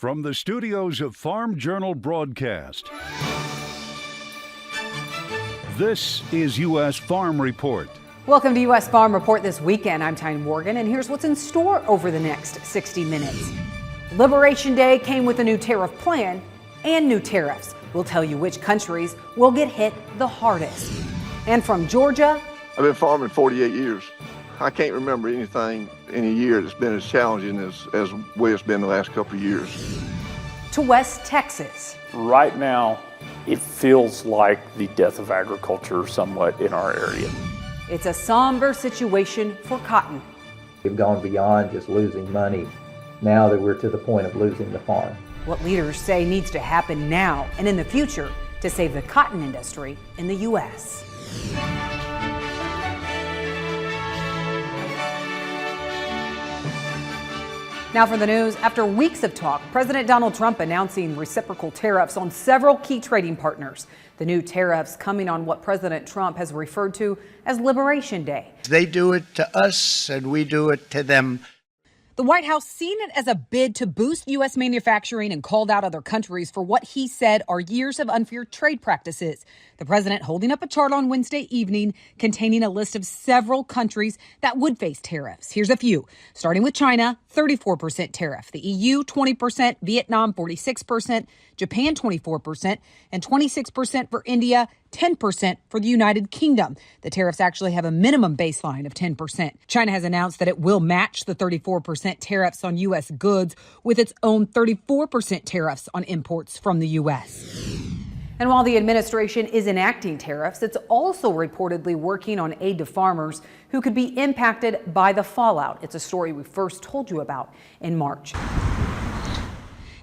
From the studios of Farm Journal Broadcast, this is U.S. Farm Report. Welcome to U.S. Farm Report this weekend. I'm Tyne Morgan, and here's what's in store over the next 60 minutes. Liberation Day came with a new tariff plan and new tariffs. We'll tell you which countries will get hit the hardest. And from Georgia, I've been farming 48 years. I can't remember anything in a year that's been as challenging as way it's been the last couple of years. to West Texas. Right now, it feels like the death of agriculture somewhat in our area. It's a somber situation for cotton. We've gone beyond just losing money now that we're to the point of losing the farm. What leaders say needs to happen now and in the future to save the cotton industry in the U.S. Now for the news. After weeks of talk, President Donald Trump announcing reciprocal tariffs on several key trading partners. The new tariffs coming on what President Trump has referred to as Liberation Day. They do it to us and we do it to them. The White House seen it as a bid to boost U.S. manufacturing and called out other countries for what he said are years of unfair trade practices. The president holding up a chart on Wednesday evening containing a list of several countries that would face tariffs. Here's a few. Starting with China, 34% tariff. The EU, 20%. Vietnam, 46%. Japan, 24%. And 26% for India, 10% for the United Kingdom. The tariffs actually have a minimum baseline of 10%. China has announced that it will match the 34% tariffs on U.S. goods with its own 34% tariffs on imports from the U.S. And while the administration is enacting tariffs, it's also reportedly working on aid to farmers who could be impacted by the fallout. It's a story we first told you about in March.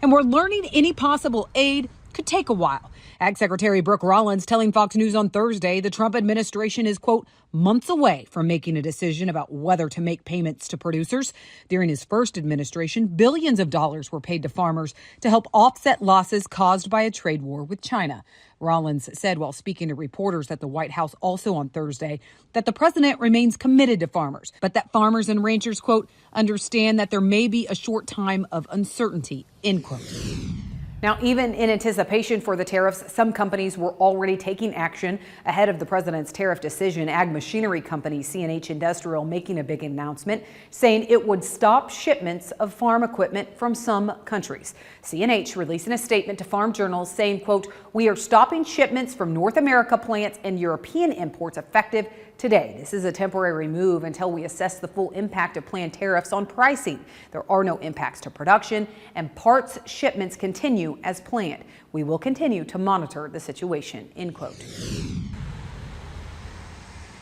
And we're learning any possible aid could take a while. Ag Secretary Brooke Rollins telling Fox News on Thursday the Trump administration is, quote, months away from making a decision about whether to make payments to producers. During his first administration, billions of dollars were paid to farmers to help offset losses caused by a trade war with China. Rollins said while speaking to reporters at the White House also on Thursday that the president remains committed to farmers, but that farmers and ranchers, quote, understand that there may be a short time of uncertainty, end quote. Now, even in anticipation for the tariffs, some companies were already taking action ahead of the president's tariff decision. Ag machinery company CNH Industrial making a big announcement saying it would stop shipments of farm equipment from some countries. CNH releasing a statement to Farm Journal saying, quote, we are stopping shipments from North America plants and European imports effective today. This is a temporary move until we assess the full impact of planned tariffs on pricing. There are no impacts to production and parts shipments continue as planned. We will continue to monitor the situation, end quote.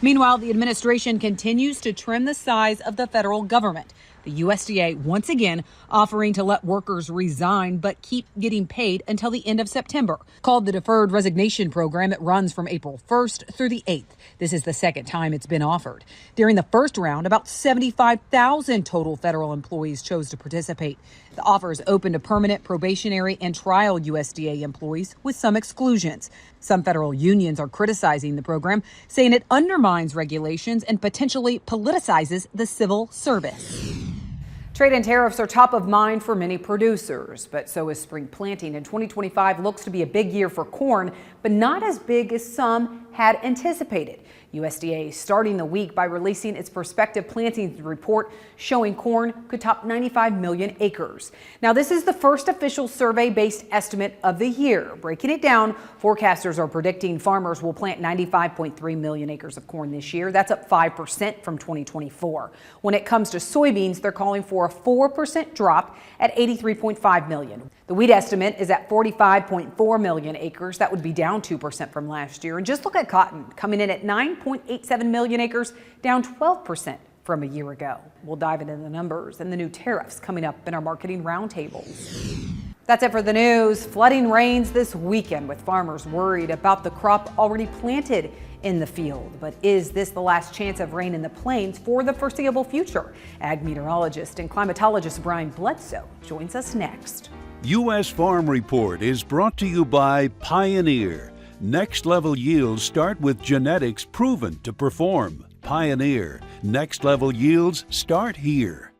Meanwhile, the administration continues to trim the size of the federal government. The USDA once again offering to let workers resign but keep getting paid until the end of September. Called the Deferred Resignation Program, it runs from April 1st through the 8th. This is the second time it's been offered. During the first round, about 75,000 total federal employees chose to participate. The offer is open to permanent, probationary, and trial USDA employees with some exclusions. Some federal unions are criticizing the program, saying it undermines regulations and potentially politicizes the civil service. Trade and tariffs are top of mind for many producers, but so is spring planting. And 2025 looks to be a big year for corn, but not as big as some had anticipated. USDA starting the week by releasing its prospective plantings report showing corn could top 95 million acres. Now, this is the first official survey-based estimate of the year. Breaking it down, forecasters are predicting farmers will plant 95.3 million acres of corn this year. That's up 5% from 2024. When it comes to soybeans, they're calling for a 4% drop at 83.5 million. The wheat estimate is at 45.4 million acres. That would be down 2% from last year. And just look at cotton, coming in at 9.87 million acres, down 12% from a year ago. We'll dive into the numbers and the new tariffs coming up in our marketing roundtables. That's it for the news. Flooding rains this weekend with farmers worried about the crop already planted in the field. But is this the last chance of rain in the plains for the foreseeable future? Ag meteorologist and climatologist Brian Bledsoe joins us next. U.S. Farm Report is brought to you by Pioneer. Next level yields start with genetics proven to perform. Pioneer. Next level yields start here.